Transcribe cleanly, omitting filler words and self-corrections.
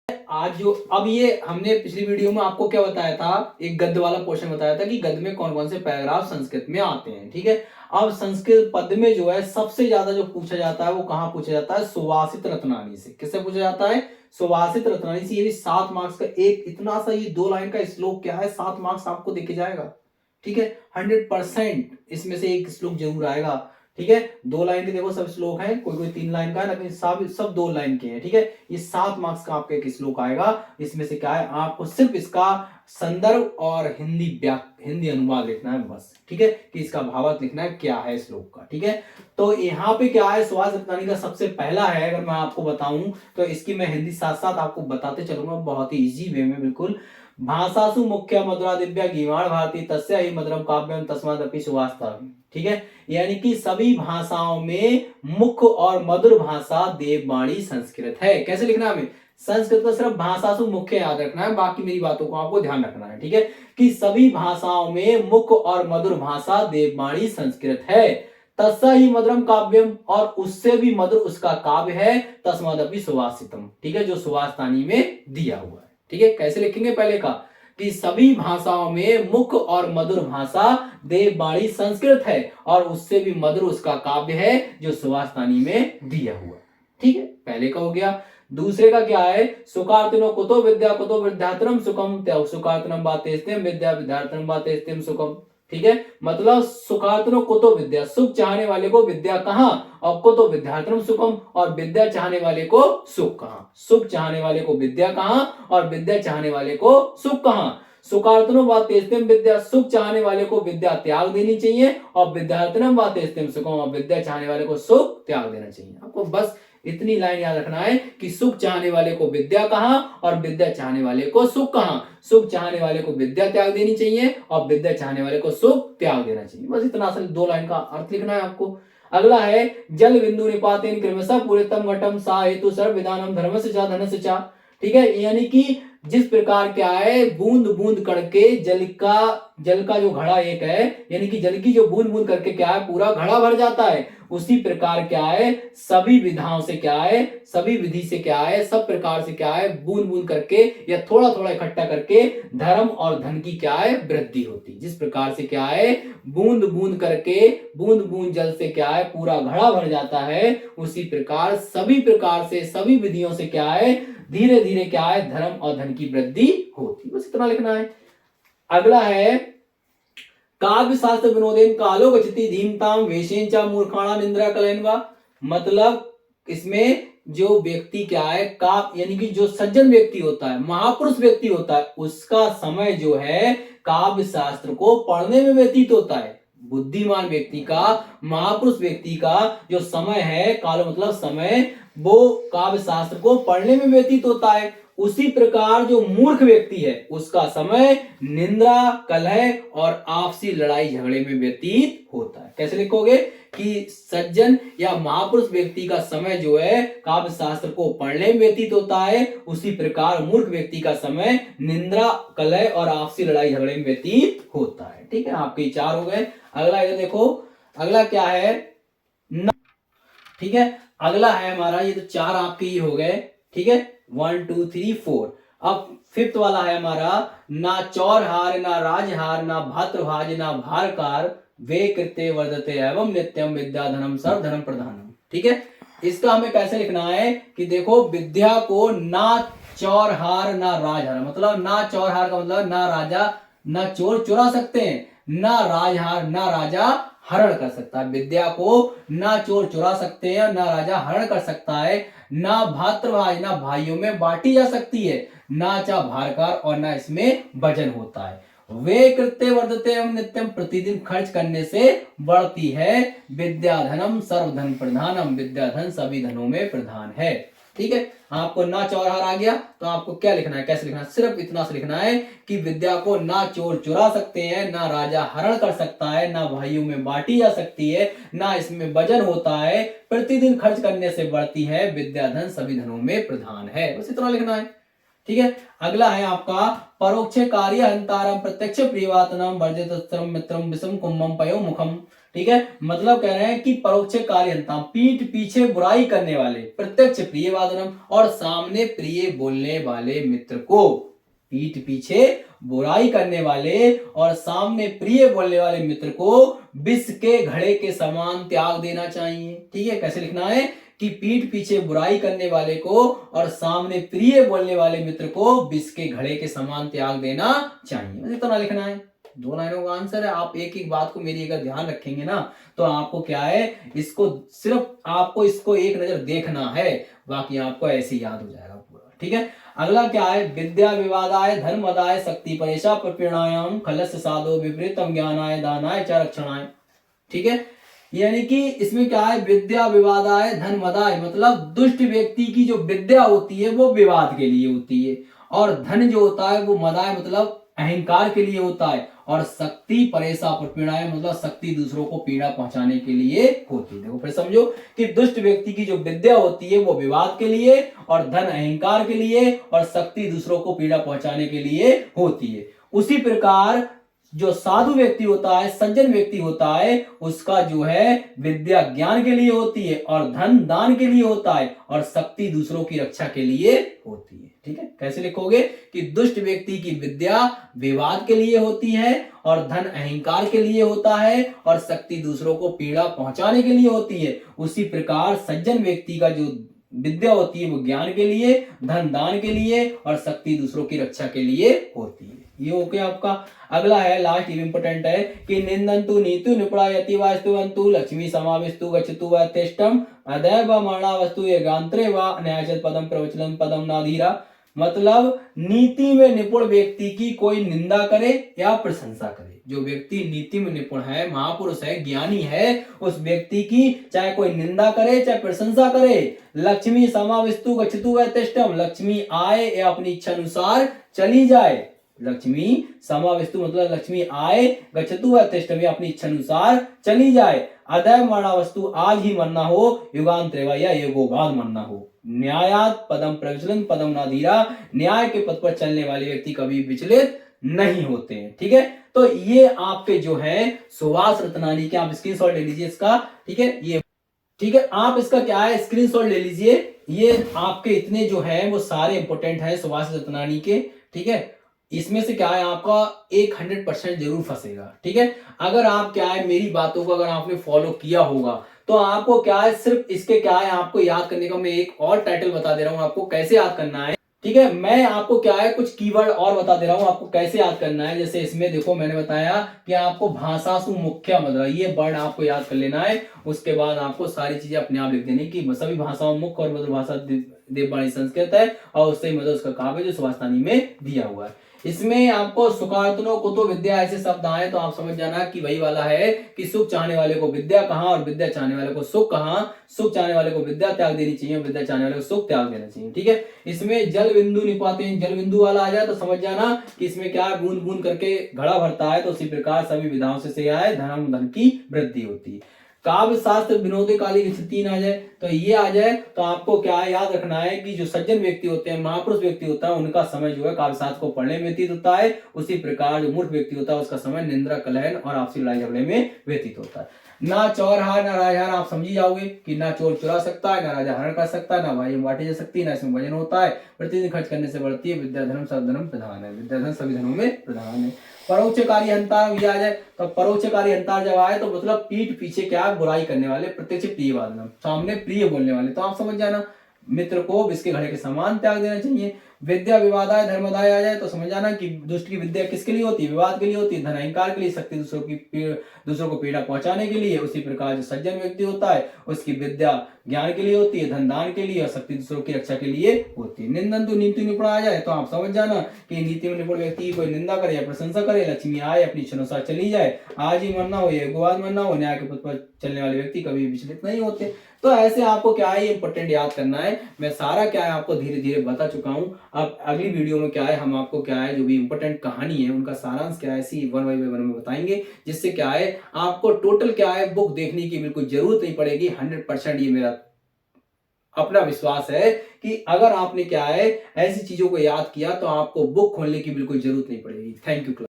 आज जो अब ये हमने पिछली वीडियो में आपको क्या बताया था, एक गद्य वाला पोर्शन बताया था कि गद्य में कौन कौन से पैराग्राफ संस्कृत में आते हैं। ठीक है, अब संस्कृत पद में जो है सबसे ज्यादा जो पूछा जाता है वो कहाँ पूछा जाता है, सुवासित रत्नानी से। किससे पूछा जाता है, सुवासित रत्नानी से। ये भी 7 मार्क्स का एक इतना सा ये 2 लाइन का श्लोक क्या है, 7 मार्क्स आपको देखे जाएगा। ठीक है, 100% इसमें से एक श्लोक जरूर आएगा। ठीक है, 2 लाइन के देखो सब श्लोक हैं, कोई कोई 3 लाइन का है, लेकिन सब 2 लाइन के हैं। ठीक है, ये 7 मार्क्स का आपका एक श्लोक आएगा। इसमें से क्या है, आपको सिर्फ इसका संदर्भ और हिंदी अनुवाद लिखना है बस। ठीक है, कि इसका भावार्थ लिखना है क्या है श्लोक का। ठीक है, तो यहाँ पे क्या है, सुभाष रत्नानी का सबसे पहला है, अगर मैं आपको बताऊं तो इसकी मैं हिंदी साथ साथ आपको बताते चलूंगा बहुत ही इजी वे में। बिल्कुल, भाषासु मुख्य मधुरा दिव्या गीवाण भारती तस्या ही मधुरम काव्यम तस्मादपि सुवास्ता। ठीक है, यानी कि सभी भाषाओं में मुख्य और मधुर भाषा देववाणी संस्कृत है। कैसे लिखना है हमें, संस्कृत को सिर्फ भाषासु मुख्य याद रखना है, बाकी मेरी बातों को आपको ध्यान रखना है। ठीक है, कि सभी भाषाओं में मुख्य और मधुर भाषा देववाणी संस्कृत है। तस्सा ही मधुरम काव्यम, और उससे भी मधुर उसका काव्य है। तस्मादपि सुवासितम, ठीक है, जो सुवासतानी में दिया हुआ है। ठीक है, कैसे लिखेंगे, पहले का कि सभी भाषाओं में मुख्य और मधुर भाषा देववाणी संस्कृत है, और उससे भी मधुर उसका काव्य है जो सुवासतानी में दिया हुआ। ठीक है, पहले का हो गया। दूसरे का क्या है, सुखार्तिनो कुतो विद्या कुतो विद्यार्थनम सुखम सुखार्तनम बातेस्त्यम विद्या विद्यार्थनम बातेस्त्यम सुखम। ठीक है, मतलब सुखार्तनो कुतो विद्या, सुख चाहने वाले को विद्या कहाँ, और कुतो विद्यार्थनम सुखम, और विद्या चाहने वाले को सुख कहाँ। सुख चाहने वाले को विद्या कहाँ, और विद्या चाहने वाले को सुख कहाँ। सुखार्तनो व तेस्त्यम विद्या, सुख चाहने वाले को विद्या त्याग देनी चाहिए, और विद्यार्थनम व तेस्त्यम सुखम, और विद्या चाहने वाले को सुख त्याग देना चाहिए। आपको बस इतनी लाइन याद रखना है कि सुख चाहने वाले को विद्या कहाँ, और विद्या चाहने वाले को सुख कहाँ। सुख चाहने वाले को विद्या त्याग देनी चाहिए, और विद्या चाहने वाले को सुख त्याग देना चाहिए। बस इतना असल 2 लाइन का अर्थ लिखना है आपको। अगला है, जल बिंदु निपातेन क्रमशः पूरितम घटम सा हेतु सर्व विधानम धर्मस्य च धनस्य च। ठीक है, यानी कि जिस प्रकार क्या है, बूंद बूंद करके जल का जो घड़ा एक है, यानी कि जल की जो बूंद बूंद करके क्या है पूरा घड़ा भर जाता है, उसी प्रकार क्या है सभी विधाओं से क्या है, सभी विधि से क्या है, सब प्रकार से क्या है, बूंद बूंद करके या थोड़ा थोड़ा इकट्ठा करके धर्म और धन की क्या है वृद्धि होती। जिस प्रकार से क्या है बूंद बूंद करके, बूंद बूंद जल से क्या है पूरा घड़ा भर जाता है, उसी प्रकार से सभी विधियों से क्या है धीरे धीरे क्या है धर्म और धन की वृद्धि होती। बस इतना लिखना है। अगला है, काव्य शास्त्र विनोदेन कालो गच्छति धीमताम वेशेन च मूर्खाणाम निंद्रा कलयन्वा। मतलब इसमें जो व्यक्ति क्या है काव्य, यानी कि जो सज्जन व्यक्ति होता है, महापुरुष व्यक्ति होता है, उसका समय जो है काव्य शास्त्र को पढ़ने में व्यतीत होता है। बुद्धिमान व्यक्ति का, महापुरुष व्यक्ति का जो समय है, कालो मतलब समय, वो काव्य शास्त्र को पढ़ने में व्यतीत होता है। उसी प्रकार जो मूर्ख व्यक्ति है उसका समय निंदा, कलह और आपसी लड़ाई झगड़े में व्यतीत होता है। कैसे लिखोगे कि सज्जन या महापुरुष व्यक्ति का समय जो है काव्य शास्त्र को पढ़ने में व्यतीत होता है, उसी प्रकार मूर्ख व्यक्ति का समय निंदा, कलह और आपसी लड़ाई झगड़े में व्यतीत होता है। ठीक है, आपके 4 हो गए। अगला इधर देखो, अगला क्या है, ठीक है, अगला है हमारा, ये तो 4 आपके ही हो गए। ठीक है, 1 2 3 4। अब 5th वाला है हमारा, ना चौरहार ना राजहार ना भातृभाज ना भारकार वे कृत्य वर्धते एवं नित्यम विद्याधनम सर्वधनम प्रधानम। ठीक है, इसका हमें कैसे लिखना है कि देखो विद्या को ना चौरहार ना राजहार, मतलब ना चौरहार का मतलब ना राजा ना चोर चुरा सकते हैं, ना राजहार ना राजा हरण कर सकता है। विद्या को ना चोर चुरा सकते हैं, ना राजा हरण कर सकता है, ना भातृभाज ना भाइयों में बांटी जा सकती है, ना चा भारकार और ना इसमें वजन होता है। वे कृत्य वर्धते एवं नित्यम प्रतिदिन खर्च करने से बढ़ती है। विद्याधनम सर्वधन प्रधानम, विद्याधन सभी धनों में प्रधान है। ठीक है, आपको ना चौरहार आ गया तो आपको क्या लिखना है, कैसे लिखना है, सिर्फ इतना से लिखना है कि विद्या को ना चोर चुरा सकते हैं, ना राजा हरण कर सकता है, ना भाइयों में बांटी जा सकती है, ना इसमें वजन होता है, प्रतिदिन खर्च करने से बढ़ती है, विद्याधन सभी धनों में प्रधान है। बस इतना लिखना है। ठीक है, अगला है आपका, परोक्ष कार्य हंतारम प्रत्यक्ष प्रियवातनम वर्जित मित्रम विषम कुंभम पयो मुखम। ठीक है, मतलब कह रहे हैं कि परोक्ष कार्यहंता, पीठ पीछे बुराई करने वाले, प्रत्यक्ष प्रिय वादनम, और सामने प्रिय बोलने वाले मित्र को, पीठ पीछे बुराई करने वाले और सामने प्रिय बोलने वाले मित्र को विष के घड़े के समान त्याग देना चाहिए। ठीक है, कैसे लिखना है कि पीठ पीछे बुराई करने वाले को और सामने प्रिय बोलने वाले मित्र को विष के घड़े के समान त्याग देना चाहिए, इतना लिखना है। 2 लाइनों का आंसर है। आप एक एक बात को मेरी अगर ध्यान रखेंगे ना तो आपको क्या है, इसको सिर्फ आपको इसको एक नजर देखना है, बाकी आपको ऐसे याद हो जाएगा पूरा। ठीक है, अगला क्या है, विद्या विवादाय धर्मदाय शक्ति परेशा प्रपीड़ायाम खलस्य साधो विपरीतम ज्ञानाय दानाय च रक्षणाय। ठीक है, यानी कि इसमें क्या है, विद्या विवादाय धन मदाय, मतलब दुष्ट व्यक्ति की जो विद्या होती है वो विवाद के लिए होती है, और धन जो होता है वो मदाय मतलब अहंकार के लिए होता है, और शक्ति परेशा प्रपीड़ाय मतलब शक्ति दूसरों को पीड़ा पहुंचाने के लिए होती है। देखो फिर समझो कि दुष्ट व्यक्ति की जो विद्या होती है वो विवाद के लिए, और धन अहंकार के लिए, और शक्ति दूसरों को पीड़ा पहुंचाने के लिए होती है। उसी प्रकार जो साधु व्यक्ति होता है, सज्जन व्यक्ति होता है, उसका जो है विद्या ज्ञान के लिए होती है, और धन दान के लिए होता है, और शक्ति दूसरों की रक्षा के लिए होती है। ठीक है, कैसे लिखोगे कि दुष्ट व्यक्ति की विद्या विवाद के लिए होती है, और धन अहंकार के लिए होता है, और शक्ति दूसरों को पीड़ा पहुंचाने के लिए होती है। उसी प्रकार सज्जन व्यक्ति का जो विद्या होती है वो ज्ञान के लिए, धन दान के लिए, और शक्ति दूसरों की रक्षा के लिए होती है। ये हो गया आपका। अगला है लास्ट, इंपोर्टेंट है कि निंदन्तु नीतु निपुणायति वास्तुवन्तु लक्ष्मी समाविस्तु गच्छतु व तिष्ठम अदैव मरणावस्तु यज्ञांतरे व न्यायचत पदम प्रवचनं पदम नाधीरा। मतलब नीति में निपुण व्यक्ति की कोई निंदा करे या प्रशंसा करे, जो व्यक्ति नीति में निपुण है, महापुरुष है, ज्ञानी है, उस व्यक्ति की चाहे कोई निंदा करे चाहे प्रशंसा करे, लक्ष्मी समाविस्तु गच्छतु व तिष्ठम, लक्ष्मी आए या अपनी इच्छा अनुसार चली जाए, लक्ष्मी समाविस्तु मतलब लक्ष्मी आए, गच्छतु व तिष्ठम अपनी इच्छा अनुसार चली जाए, अदैव मरणावस्तु आज ही मरना हो, युगांतरे व या युगों बाद मरना हो, न्यायात पदम प्रविचलन पदम नाधीरा, न्याय के पद पर चलने वाले व्यक्ति कभी विचलित नहीं होते हैं। ठीक है, तो ये आपके जो है सुभाष रत्नानी के, आप स्क्रीनशॉट ले लीजिए इसका। ठीक है, ये ठीक है, आप इसका क्या है स्क्रीनशॉट ले लीजिए। ये आपके इतने जो है वो सारे इंपोर्टेंट है सुभाष रत्नानी के। ठीक है, इसमें से क्या है आपका 100% जरूर फंसेगा। ठीक है, अगर आप क्या है मेरी बातों को अगर आपने फॉलो किया होगा तो आपको क्या है सिर्फ इसके क्या है आपको याद करने का मैं एक और टाइटल बता दे रहा हूं आपको कैसे याद करना है। ठीक है, मैं आपको क्या है कुछ कीवर्ड और बता दे रहा हूं आपको कैसे याद करना है। जैसे इसमें देखो मैंने बताया कि आपको भाषासु मुख्य मतलब ये वर्ड आपको याद कर लेना है, उसके बाद आपको सारी चीजें अपने आप लिख देनी कि सभी भाषाओं मुख्य और मधुर भाषा देववाणी संस्कृत है, और उससे मतलब उसका काव्य जो सुभाषतानी में दिया हुआ है। इसमें आपको सुखार्तनो को तो विद्या ऐसे शब्द आए तो आप समझ जाना कि वही वाला है कि सुख चाहने वाले को विद्या कहाँ और विद्या चाहने वाले को सुख कहाँ, सुख चाहने वाले को विद्या त्याग देनी चाहिए, विद्या चाहने वाले को सुख त्याग देना चाहिए। ठीक है, इसमें जल बिंदु निपाते हैं, जल बिंदु वाला आ जाए तो समझ जाना कि इसमें क्या है बूंद बूंद करके घड़ा भरता है, तो उसी प्रकार सभी विधाओं से आए धन की वृद्धि होती है। काव्य शास्त्र विनोदी काली 3 आ जाए तो ये आ जाए तो आपको क्या है याद रखना है कि जो सज्जन व्यक्ति होते हैं, महापुरुष व्यक्ति होता है, उनका समय जो है काव्य शास्त्र को पढ़ने में व्यतीत होता है। उसी प्रकार जो मूर्ख व्यक्ति होता है उसका समय निंद्रा कलहन और आपसी लड़ाई झगड़े में व्यतीत होता है। ना चोर हार ना राजहार, आप समझी जाओगे कि ना चोर चुरा सकता है, ना राजा हरण कर सकता है, ना भाई बांटी जा सकती है, ना इसमें वजन होता है, प्रतिदिन खर्च करने से बढ़ती है, विद्या धर्म सब धर्म प्रधान है, विद्या धर्म सभी धर्मों में प्रधान है। परोक्षकारी हंतार ये आ जाए तो परोक्षकारी हंतार जब आए तो मतलब पीठ पीछे क्या बुराई करने वाले, प्रत्यक्ष प्रिय वादनम सामने प्रिय बोलने वाले, तो आप समझ जाना मित्र को विष घड़े के समान त्याग देना चाहिए। विद्या विवादाय धर्मदाय आ जाए तो समझ जाना कि दुष्ट की विद्या किसके लिए होती है, विवाद के लिए होती है, धन अहंकार के लिए, शक्ति दूसरों को पीड़ा पहुंचाने के लिए। उसी प्रकार जो सज्जन व्यक्ति होता है उसकी विद्या ज्ञान के लिए होती है, धन दान के लिए, और शक्ति दूसरों की रक्षा के लिए होती है। निंदन्तु नीति निपुण आ जाए तो आप समझ जाना कि नीति में निपुण व्यक्ति की कोई निंदा करे या प्रशंसा करे, लक्ष्मी आए अपनी इच्छा अनुसार चली जाए, आज ही मरना हो या युगवाद मरना हो, न्याय के पथ पर चलने वाले व्यक्ति कभी विचलित नहीं होते। तो ऐसे आपको क्या है ये इंपॉर्टेंट याद करना है। मैं सारा क्या है आपको धीरे धीरे बता चुका हूं। अब अगली वीडियो में क्या है हम आपको क्या है जो भी इंपॉर्टेंट कहानी है उनका सारांश क्या है इसी 1 बाय 1 में बताएंगे, जिससे क्या है आपको टोटल क्या है बुक देखने की बिल्कुल जरूरत नहीं पड़ेगी। 100% ये मेरा अपना विश्वास है कि अगर आपने क्या है ऐसी चीजों को याद किया तो आपको बुक खोलने की बिल्कुल जरूरत नहीं पड़ेगी। Thank you.